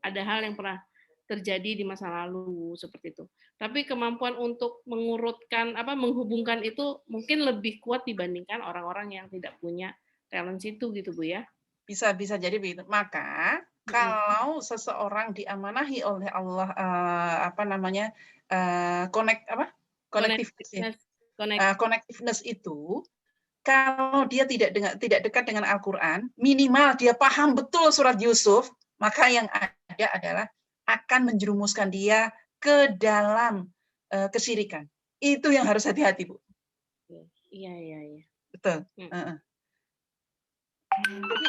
ada hal yang pernah terjadi di masa lalu," seperti itu. Tapi kemampuan untuk menghubungkan itu mungkin lebih kuat dibandingkan orang-orang yang tidak punya talent itu gitu, Bu, ya? Bisa jadi begitu. Maka, Mhm. kalau seseorang diamanahi oleh Allah, connectiveness ya, Connectedness connect connectiveness itu, kalau dia tidak dekat dengan Al-Qur'an, minimal dia paham betul surat Yusuf, maka yang ada adalah akan menjerumuskan dia ke dalam, kesyirikan. Itu yang harus hati-hati, Bu. iya iya iya. Betul, Mhm. heeh. Jadi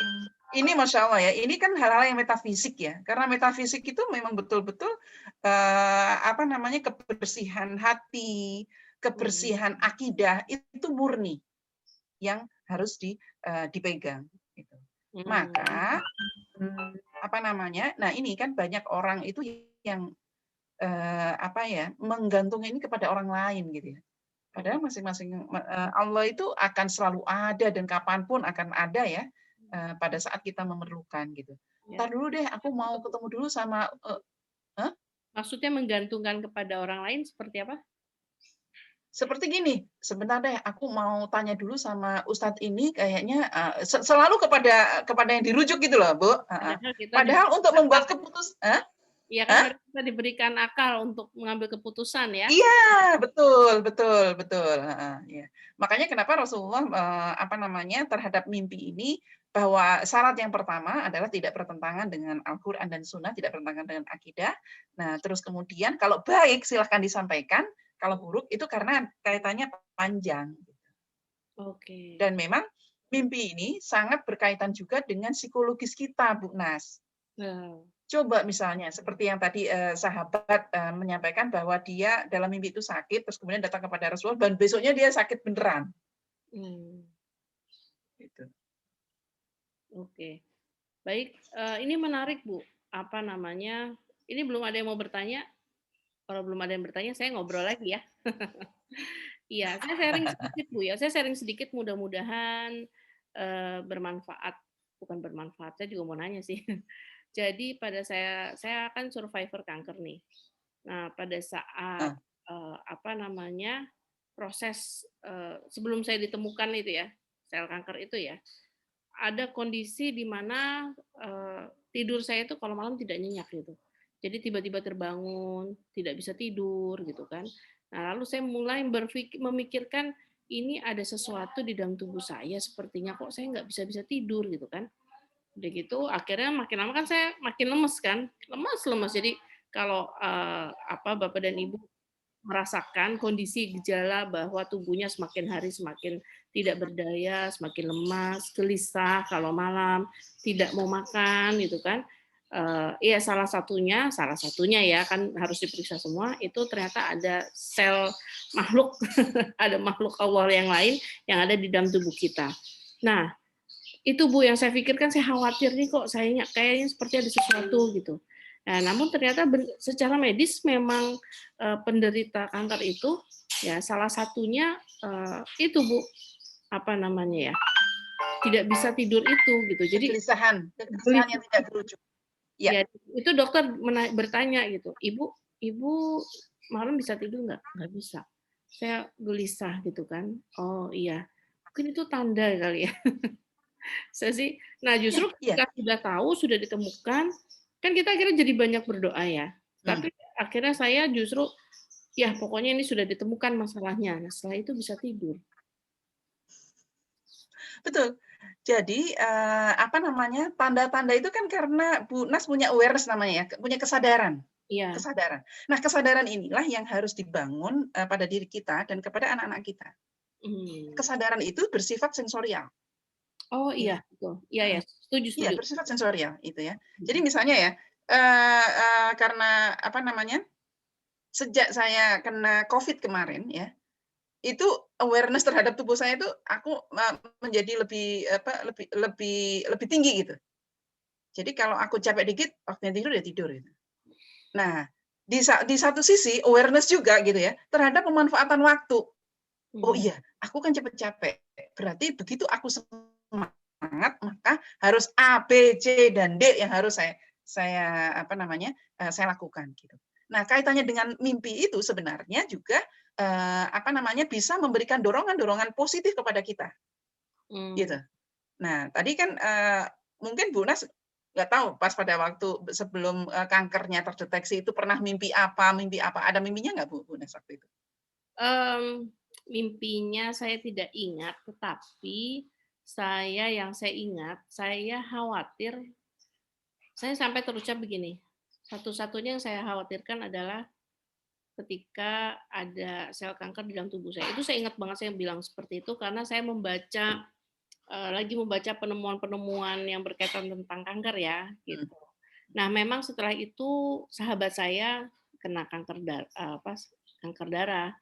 ini Masya Allah ya, ini kan hal-hal yang metafisik ya, karena metafisik itu memang betul-betul, kebersihan hati, Mhm. kebersihan akidah, itu murni yang harus dipegang, gitu. Mhm. Maka, nah ini kan banyak orang itu yang, menggantungkan ini kepada orang lain gitu ya. Mhm. Padahal masing-masing Allah itu akan selalu ada dan kapan pun akan ada ya, pada saat kita memerlukan gitu. Ya. "Entar dulu deh, aku mau ketemu dulu sama" hah? Maksudnya menggantungkan kepada orang lain seperti apa? Seperti gini, "Sebentar deh, aku mau tanya dulu sama ustadz ini kayaknya," selalu kepada yang dirujuk gitu loh, Bu, heeh. Padahal kita Padahal diberikan untuk membuat akal. keputus hah? Iya kan Hah? padahal kita diberikan akal untuk mengambil keputusan ya. Iya, betul betul betul, heeh, iya. Makanya kenapa Rasulullah, terhadap mimpi ini, bahwa syarat yang pertama adalah tidak bertentangan dengan Al-Qur'an dan Sunnah, tidak bertentangan dengan akidah. Nah, terus kemudian kalau baik silahkan disampaikan, kalau buruk itu karena kaitannya panjang. Oke. Dan memang mimpi ini sangat berkaitan juga dengan psikologis kita, Bu Nas. Nah, Coba misalnya seperti yang tadi, sahabat, menyampaikan bahwa dia dalam mimpi itu sakit, terus kemudian datang kepada Rasulullah dan besoknya dia sakit beneran, mmm, gitu. oke. Baik, ini menarik, Bu, ini belum ada yang mau bertanya, kalau belum ada yang bertanya saya ngobrol lagi ya. Iya, saya sharing sedikit, Bu, ya, saya sharing sedikit mudah-mudahan, bermanfaat, bukan bermanfaat, saya juga mau nanya sih. Jadi saya kan survivor kanker nih. Nah, pada saat, Heeh, proses, sebelum saya ditemukan itu ya, sel kanker itu ya, ada kondisi di mana, tidur saya itu kalau malam tidak nyenyak gitu. Jadi tiba-tiba terbangun, tidak bisa tidur gitu kan. Nah, lalu saya mulai memikirkan ini ada sesuatu di dalam tubuh saya, sepertinya kok saya nggak bisa-bisa tidur gitu kan. Udah gitu akhirnya makin lama kan saya makin lemes kan, lemes-lemes. Jadi kalau, Bapak dan Ibu merasakan kondisi gejala bahwa tubuhnya semakin hari semakin tidak berdaya, semakin lemas, gelisah kalau malam, tidak mau makan gitu kan. Iya salah satunya ya kan harus diperiksa semua, itu ternyata ada sel makhluk, ada makhluk Allah yang lain yang ada di dalam tubuh kita. Nah, itu Bu yang saya pikirkan, saya khawatir nih kok kayaknya seperti ada sesuatu gitu. Nah, namun ternyata secara medis memang penderita kanker itu ya salah satunya itu Bu, apa namanya ya, tidak bisa tidur itu gitu. Jadi kegelisahan yang tidak berujung. ya itu dokter bertanya gitu, ibu malam bisa tidur nggak? Nggak bisa. Saya gelisah gitu kan. Oh iya, mungkin itu tanda kali ya. Saya sih, nah justru ketika sudah tahu, sudah ditemukan, kan kita akhirnya jadi banyak berdoa ya. Tapi akhirnya saya justru, ya pokoknya ini sudah ditemukan masalahnya. Nah setelah itu bisa tidur. Betul. Jadi, tanda-tanda itu kan karena Bu Nas punya awareness namanya ya, punya kesadaran. Iya. Kesadaran. Nah, kesadaran inilah yang harus dibangun, pada diri kita dan kepada anak-anak kita. Kesadaran itu bersifat sensorial. Oh iya, betul. Iya ya, setuju. Iya, bersifat sensorial itu ya. Jadi misalnya ya, karena sejak saya kena COVID kemarin ya, itu awareness terhadap tubuh saya itu aku menjadi lebih tinggi gitu. Jadi kalau aku capek dikit, waktunya tidur ya tidur gitu. Nah, di satu sisi awareness juga gitu ya, terhadap pemanfaatan waktu. Oh iya, aku kan cepet capek. Berarti begitu aku semangat, maka harus A, B, C, dan D yang harus saya lakukan gitu. Nah, kaitannya dengan mimpi itu sebenarnya juga bisa memberikan dorongan-dorongan positif kepada kita. Gitu. Nah, tadi kan mungkin Bu Nas nggak tahu pas pada waktu sebelum kankernya terdeteksi itu pernah mimpi apa? Ada mimpinya nggak Bu Nas waktu itu? Mimpinya saya tidak ingat, tetapi yang saya ingat, saya khawatir, saya sampai terucap begini, satu-satunya yang saya khawatirkan adalah ketika ada sel kanker di dalam tubuh saya. Itu saya ingat banget saya bilang seperti itu karena saya lagi membaca penemuan-penemuan yang berkaitan tentang kanker ya, gitu. Nah, memang setelah itu sahabat saya kena kanker darah,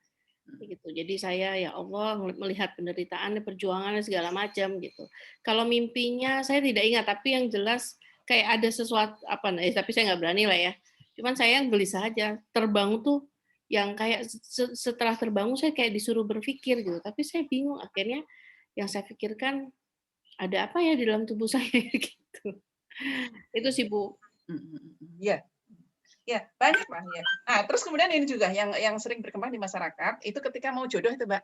gitu. Jadi saya ya Allah melihat penderitaan, perjuangannya segala macam gitu. Kalau mimpinya saya tidak ingat, tapi yang jelas kayak ada sesuatu tapi saya nggak berani lah ya. Cuman saya yang gelisah aja. Terbangun tuh yang kayak setelah terbangun saya kayak disuruh berpikir gitu. Tapi saya bingung akhirnya yang saya pikirkan ada apa ya di dalam tubuh saya gitu. Itu sih Bu. Iya. Ya, banyak lah ya. Nah, terus kemudian ini juga yang sering berkembang di masyarakat itu ketika mau jodoh itu, Mbak.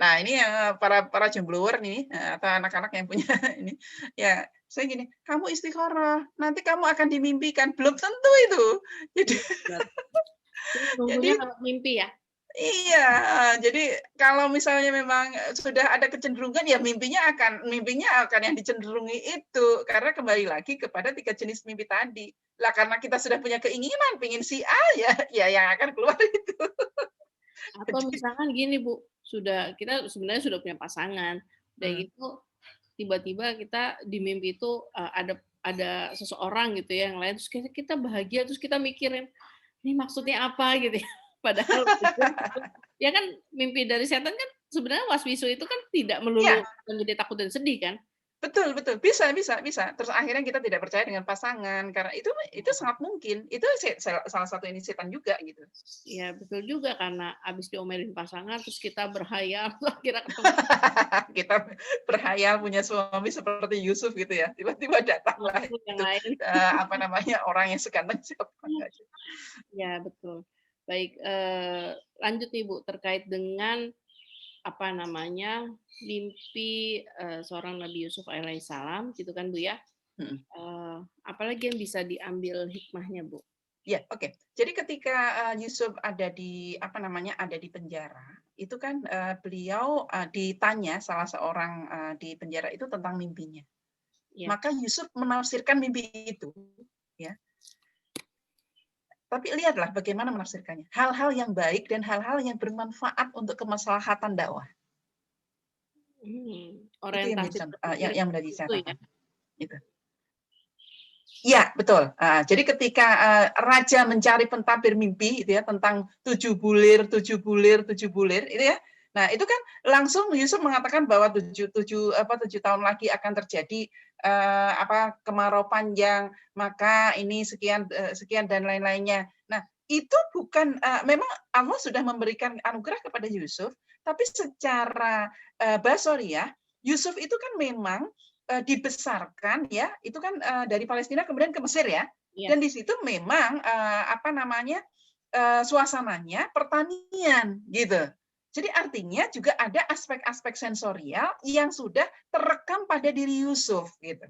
Nah, ini yang para jombloer nih atau anak-anak yang punya ini, ya saya gini, "Kamu istikharah, nanti kamu akan dimimpikan." Belum tentu itu. Jadi lewat mimpi ya? iya, jadi kalau misalnya memang sudah ada kecenderungan ya mimpinya akan yang dicenderungi itu. Karena kembali lagi kepada 3 jenis mimpi tadi. Lah karena kita sudah punya keinginan pingin si A ya yang akan keluar itu. Atau misalkan gini Bu, kita sebenarnya sudah punya pasangan, udah gitu tiba-tiba kita di mimpi itu ada seseorang gitu ya yang lain, terus kita bahagia, terus kita mikirin ini maksudnya apa gitu ya. Padahal ya kan mimpi dari setan kan sebenarnya waswisu itu kan tidak melulu Iya, menjadi takut dan sedih kan? betul betul. Bisa bisa bisa. Terus akhirnya kita tidak percaya dengan pasangan karena itu sangat mungkin. Itu salah satu ini setan juga gitu. Ya betul juga karena habis diomelin pasangan terus kita berhayal kira ketemu Kita berhayal punya suami seperti Yusuf gitu ya. Tiba-tiba datanglah yang itu lain. orang yang seganteng siapa aja. Ya betul. Baik, lanjut nih Bu terkait dengan mimpi seorang Nabi Yusuf alaihissalam gitu kan Bu ya. Apalagi yang bisa diambil hikmahnya Bu? Ya, oke. Jadi ketika Yusuf ada di apa namanya, ada di penjara, itu kan beliau ditanya salah seorang di penjara itu tentang mimpinya. Ya. Maka Yusuf menafsirkan mimpi itu, ya. Tapi lihatlah bagaimana menafsirkannya. Hal-hal yang baik dan hal-hal yang bermanfaat untuk kemaslahatan dakwah. Itu yang Orientasi menjadi berpikir yang menjadi itu ya. catatan. Gitu. Iya, betul. Jadi ketika raja mencari pentabir mimpi, gitu ya, tentang 7 bulir, 7 bulir, itu ya. Nah, itu kan langsung Yusuf mengatakan bahwa 7 tahun lagi akan terjadi kemarau panjang, maka ini sekian sekian dan lain-lainnya. Nah, itu bukan memang Allah sudah memberikan anugerah kepada Yusuf, tapi secara basoriah, Yusuf itu kan memang dibesarkan ya, itu kan dari Palestina kemudian ke Mesir ya. Iya. Dan di situ memang suasananya pertanian gitu. Jadi artinya juga ada aspek-aspek sensorial yang sudah terekam pada diri Yusuf gitu.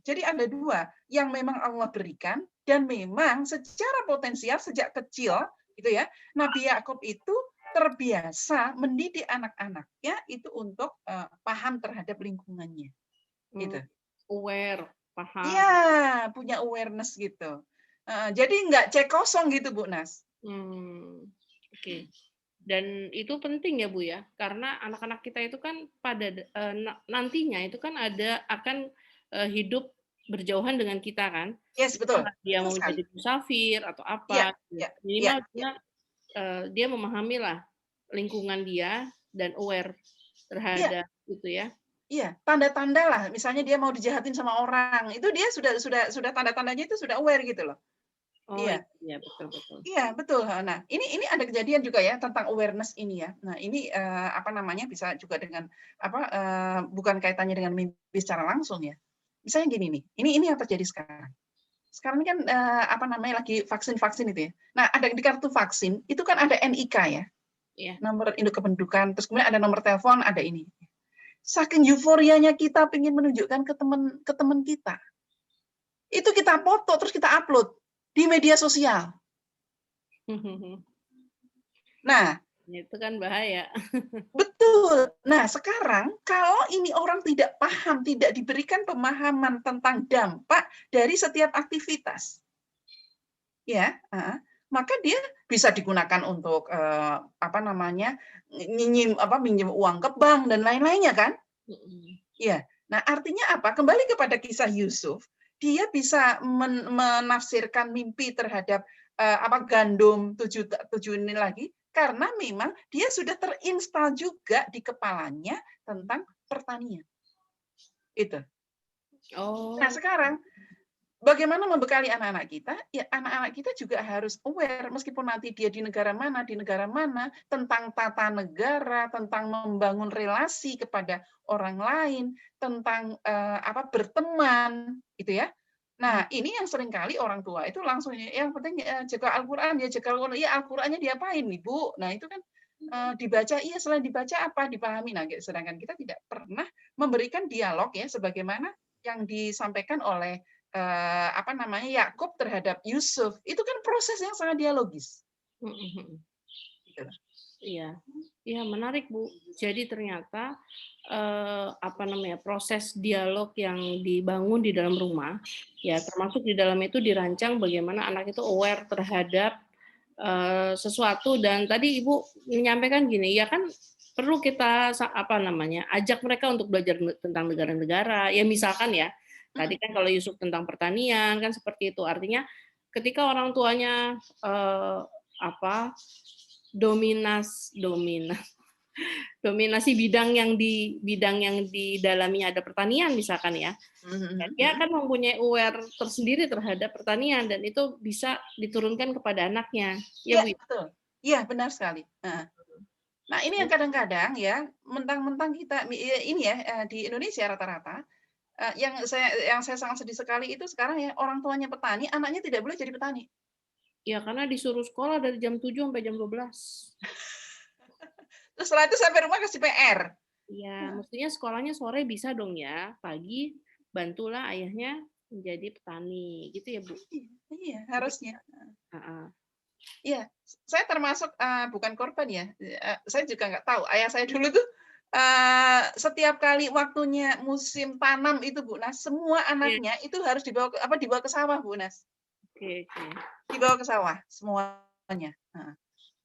Jadi ada dua yang memang Allah berikan dan memang secara potensial sejak kecil gitu ya, Nabi Yakub itu terbiasa mendidik anak-anaknya itu untuk paham terhadap lingkungannya. Gitu. Aware, paham. Iya, punya awareness gitu. Jadi nggak cek kosong gitu, Bu Nas. Oke. Dan itu penting ya Bu ya, karena anak-anak kita itu kan pada nantinya itu kan akan hidup berjauhan dengan kita kan. Yes, betul. Dia Betul mau sekali. jadi musafir atau Iya, apa, iya, iya, minimal iya. dia memahami lah lingkungan dia dan aware Iya, terhadap itu ya. iya, tanda-tanda lah. Misalnya dia mau dijahatin sama orang, itu dia sudah tanda-tandanya itu sudah aware gitu loh. Oh Iya. iya, betul. Iya, betul. Nah, ini ada kejadian juga ya tentang awareness ini ya. Nah, ini bisa juga dengan bukan kaitannya dengan mimpi secara langsung ya. Misalnya gini nih, ini yang terjadi sekarang. Sekarang ini kan lagi vaksin-vaksin itu ya. Nah, ada di kartu vaksin itu kan ada NIK ya. Iya. Nomor induk kependudukan, terus kemudian ada nomor telepon, ada ini. Saking euforianya kita ingin menunjukkan ke teman kita. Itu kita foto terus kita upload di media sosial. Nah, itu kan bahaya. betul. Nah, sekarang kalau ini orang tidak paham, tidak diberikan pemahaman tentang dampak dari setiap aktivitas, ya, maka dia bisa digunakan untuk minjem uang ke bank dan lain-lainnya kan? Ya. Nah, artinya apa? Kembali kepada kisah Yusuf, dia bisa menafsirkan mimpi terhadap gandum 7 ini lagi karena memang dia sudah terinstal juga di kepalanya tentang pertanian. Itu. Nah, sekarang bagaimana membekali anak-anak kita? Ya, anak-anak kita juga harus aware, meskipun nanti dia di negara mana, tentang tata negara, tentang membangun relasi kepada orang lain, tentang berteman, gitu ya. Nah, ini yang seringkali orang tua itu langsung, yang penting jaga Al-Quran, ya jaga Al-Quran, ya Al-Qurannya diapain, Ibu? Nah, itu kan dibaca, iya selain dibaca apa, dipahami. Nah, sedangkan kita tidak pernah memberikan dialog ya, sebagaimana yang disampaikan oleh Yakub terhadap Yusuf, itu kan proses yang sangat dialogis. Iya, menarik Bu. Jadi ternyata proses dialog yang dibangun di dalam rumah, ya termasuk di dalam itu dirancang bagaimana anak itu aware terhadap sesuatu. Dan tadi Ibu menyampaikan gini, ya kan perlu kita ajak mereka untuk belajar tentang negara-negara. Ya misalkan ya, tadi kan kalau Yusuf tentang pertanian kan seperti itu. Artinya ketika orang tuanya dominasi bidang yang di dalamnya ada pertanian misalkan ya. Dia akan mempunyai aware tersendiri terhadap pertanian dan itu bisa diturunkan kepada anaknya. Ya, Bu. Betul. Iya, benar sekali. Nah, ini yang kadang-kadang ya, mentang-mentang kita ini ya di Indonesia rata-rata yang saya sangat sedih sekali itu sekarang ya, orang tuanya petani, anaknya tidak boleh jadi petani. Ya, karena disuruh sekolah dari jam 7 sampai jam 12. Terus setelah itu sampai rumah kasih PR. Iya, mestinya sekolahnya sore bisa dong ya, pagi bantulah ayahnya menjadi petani, gitu ya, Bu? Iya, harusnya. Heeh. Iya, saya termasuk, bukan korban ya, saya juga nggak tahu. Ayah saya dulu tuh, setiap kali waktunya musim tanam itu, Bu Nas, semua Iya, anaknya itu harus dibawa ke sawah, Bu Nas. oke oke. Dibawa ke sawah semuanya, heeh.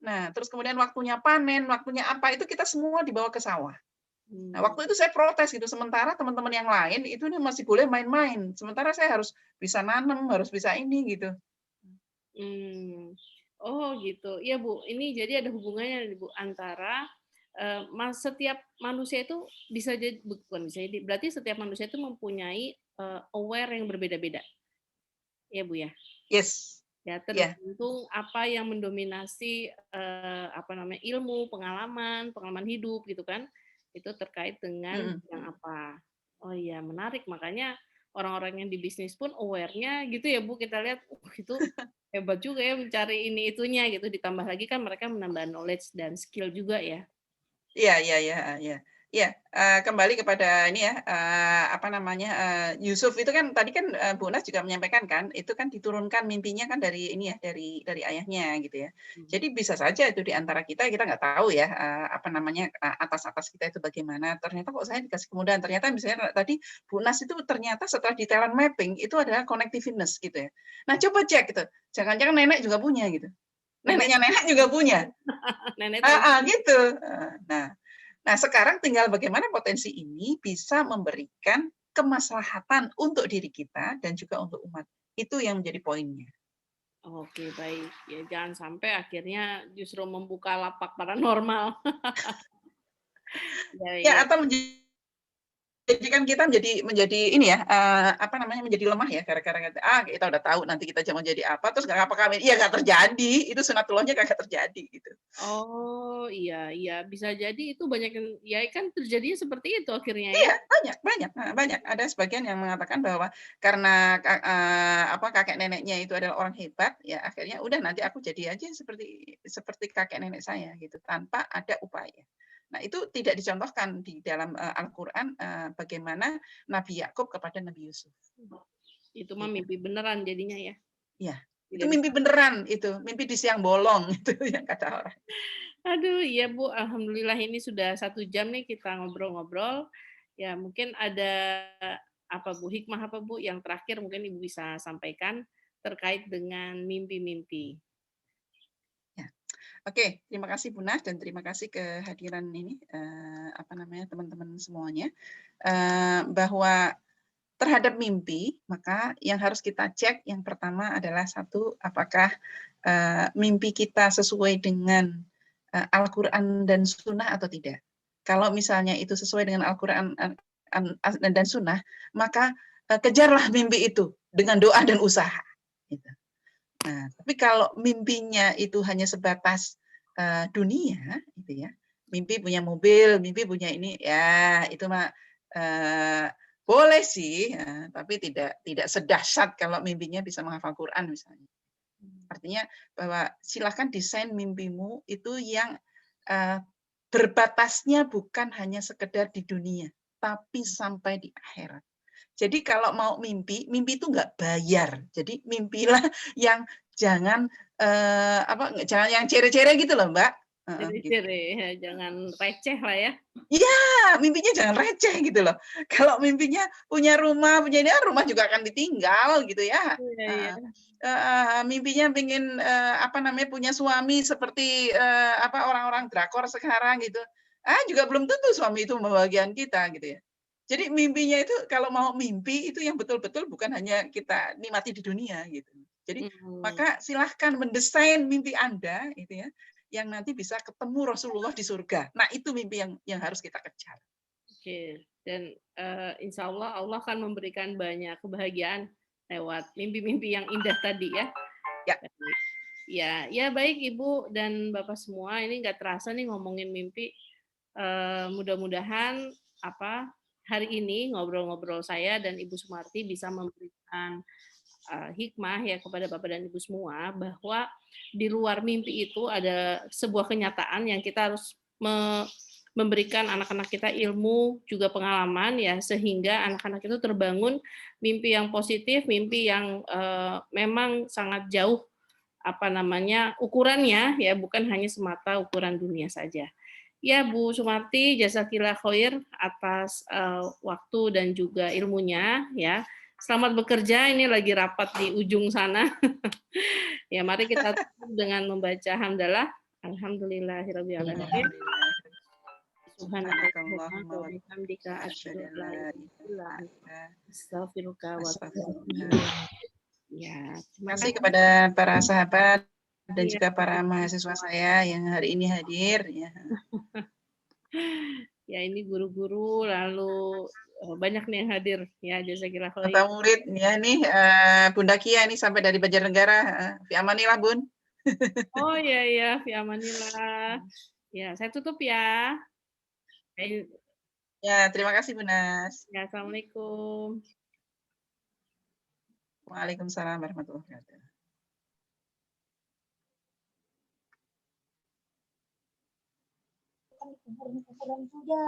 Nah, terus kemudian waktunya panen, waktunya apa, itu kita semua dibawa ke sawah. Nah, Mmm, waktu itu saya protes gitu, sementara teman-teman yang lain itu nih masih boleh main-main, sementara saya harus bisa nanam, harus bisa ini, gitu. mmm. Oh gitu. Iya, Bu, ini jadi ada hubungannya nih, Bu, antara, setiap manusia itu bisa jadi bukan bisa jadi, berarti setiap manusia itu mempunyai, aware yang berbeda-beda, ya, Bu, ya? Yes, Ya, iya, tergantung apa yang mendominasi, apa namanya, ilmu, pengalaman hidup gitu kan, itu terkait dengan mhm. bidang apa. Oh iya, menarik, makanya orang-orang yang di bisnis pun aware-nya gitu ya, Bu, kita lihat, itu hebat juga ya mencari ini itunya gitu, ditambah lagi kan mereka menambah knowledge dan skill juga ya. Iya iya iya, iya. Iya, kembali kepada ini ya, apa namanya, Yusuf itu kan tadi kan, Bu Nas juga menyampaikan kan, itu kan diturunkan mimpinya kan dari ini ya, dari ayahnya gitu ya. Mhm. Jadi bisa saja itu di antara kita nggak tahu ya, apa namanya, atas kita itu bagaimana, ternyata kok saya dikasih kemudahan, ternyata misalnya tadi Bu Nas itu ternyata setelah di talent mapping itu adalah connectiveness gitu ya. Nah coba cek gitu, jangan-jangan nenek juga punya gitu, Nenek neneknya nenek juga punya. nenek tahu. Heeh, gitu. Nah, sekarang tinggal bagaimana potensi ini bisa memberikan kemaslahatan untuk diri kita dan juga untuk umat. Itu yang menjadi poinnya. Oke, baik. Ya jangan sampai akhirnya justru membuka lapak paranormal. Ya Ya, ya. atau menjadikan kita menjadi ini ya, apa namanya, menjadi lemah ya gara-gara kita udah tahu nanti kita mau jadi apa, terus nggak ngapa-ngapain. Iya nggak terjadi, itu sunatullahnya kagak terjadi gitu. Oh, iya iya, bisa jadi itu banyak yang ya kan terjadinya seperti itu akhirnya ya? Iya, banyak banyak, banyak. Ada sebagian yang mengatakan bahwa karena apa, kakek neneknya itu adalah orang hebat, ya akhirnya udah nanti aku jadi aja seperti seperti kakek nenek saya gitu, tanpa ada upaya. Nah, itu tidak dicontohkan di dalam, Al-Qur'an, bagaimana Nabi Yakub kepada Nabi Yusuf, Itu mah gitu. mimpi beneran jadinya ya? Iya, itu Tidak bisa mimpi beneran itu, mimpi di siang bolong itu yang kata orang. aduh iya Bu, alhamdulillah ini sudah 1 jam nih kita ngobrol-ngobrol. Ya mungkin ada apa Bu, hikmah apa Bu yang terakhir mungkin Ibu bisa sampaikan terkait dengan mimpi-mimpi? Ya. Oke, terima kasih Bu Nas dan terima kasih kehadiran ini, apa namanya, teman-teman semuanya, bahwa terhadap mimpi, maka yang harus kita cek yang pertama adalah satu, apakah, mimpi kita sesuai dengan, Al-Qur'an dan Sunnah atau tidak. Kalau misalnya itu sesuai dengan Al-Qur'an dan Sunnah, maka, kejarlah mimpi itu dengan doa dan usaha, gitu. Nah, tapi kalau mimpinya itu hanya sebatas, dunia gitu ya, mimpi punya mobil, mimpi punya ini, ya itu mah, boleh sih, tapi tidak sedahsyat kalau mimpinya bisa menghafal Quran misalnya. Artinya bahwa silahkan desain mimpimu itu yang, eee, berbatasnya bukan hanya sekedar di dunia, tapi sampai di akhirat. Jadi kalau mau mimpi, mimpi itu nggak bayar. Jadi mimpilah yang jangan, apa, jangan yang cere-cere gitu loh, Mbak. Heeh, gitu. Ciri-ciri, ya jangan receh lah ya. Iya, mimpinya jangan receh gitu loh. Kalau mimpinya punya rumah, punya ini, rumah juga akan ditinggal gitu ya. Iya iya. Heeh. Mimpinya pengen, apa namanya, punya suami seperti, apa, orang-orang drakor sekarang gitu. Juga belum tentu suami itu membahagiakan kita gitu ya. Jadi mimpinya itu kalau mau mimpi itu yang betul-betul bukan hanya kita nikmati di dunia gitu. Jadi Mhm. maka silahkan mendesain mimpi Anda gitu ya, yang nanti bisa ketemu Rasulullah di surga. Nah, itu mimpi yang harus kita kejar. Oke, dan, insya Allah Allah akan memberikan banyak kebahagiaan lewat mimpi-mimpi yang indah tadi ya. Ya, Baik. Ya ya baik Ibu dan Bapak semua, ini nggak terasa nih ngomongin mimpi, mudah-mudahan apa, hari ini ngobrol-ngobrol saya dan Ibu Sumarti bisa memberikan, hikmah ya kepada Bapak dan Ibu semua, bahwa di luar mimpi itu ada sebuah kenyataan yang kita harus memberikan anak-anak kita ilmu, juga pengalaman ya, sehingga anak-anak itu terbangun mimpi yang positif, mimpi yang, memang sangat jauh, apa namanya, ukurannya ya, bukan hanya semata ukuran dunia saja. Ya Bu Sumarti, jazakillah khair atas, waktu dan juga ilmunya ya. Selamat bekerja, ini lagi rapat di ujung sana. Ya mari kita tutup dengan membaca hamdalah. Alhamdulillahirabbil alamin. Alhamdulillah. Subhanakallahumma wa bihamdika asyhadu an la ilaha illa anta astaghfiruka wa atubu ilaik. Ya, Terima kasih kepada para sahabat dan Iya. juga para mahasiswa saya yang hari ini hadir. Ya. Ya ini guru-guru, lalu banyak nih yang hadir ya, jazakillah khair. Atau murid ya nih Bunda Kia ini sampai dari Banjarnegara. Fi amanillah Bun. Oh iya ya, fi amanillah. Ya, saya tutup ya. Ya, terima kasih Bu Nas. Ya, assalamualaikum. Waalaikumsalam warahmatullahi wabarakatuh. Kuburan juga.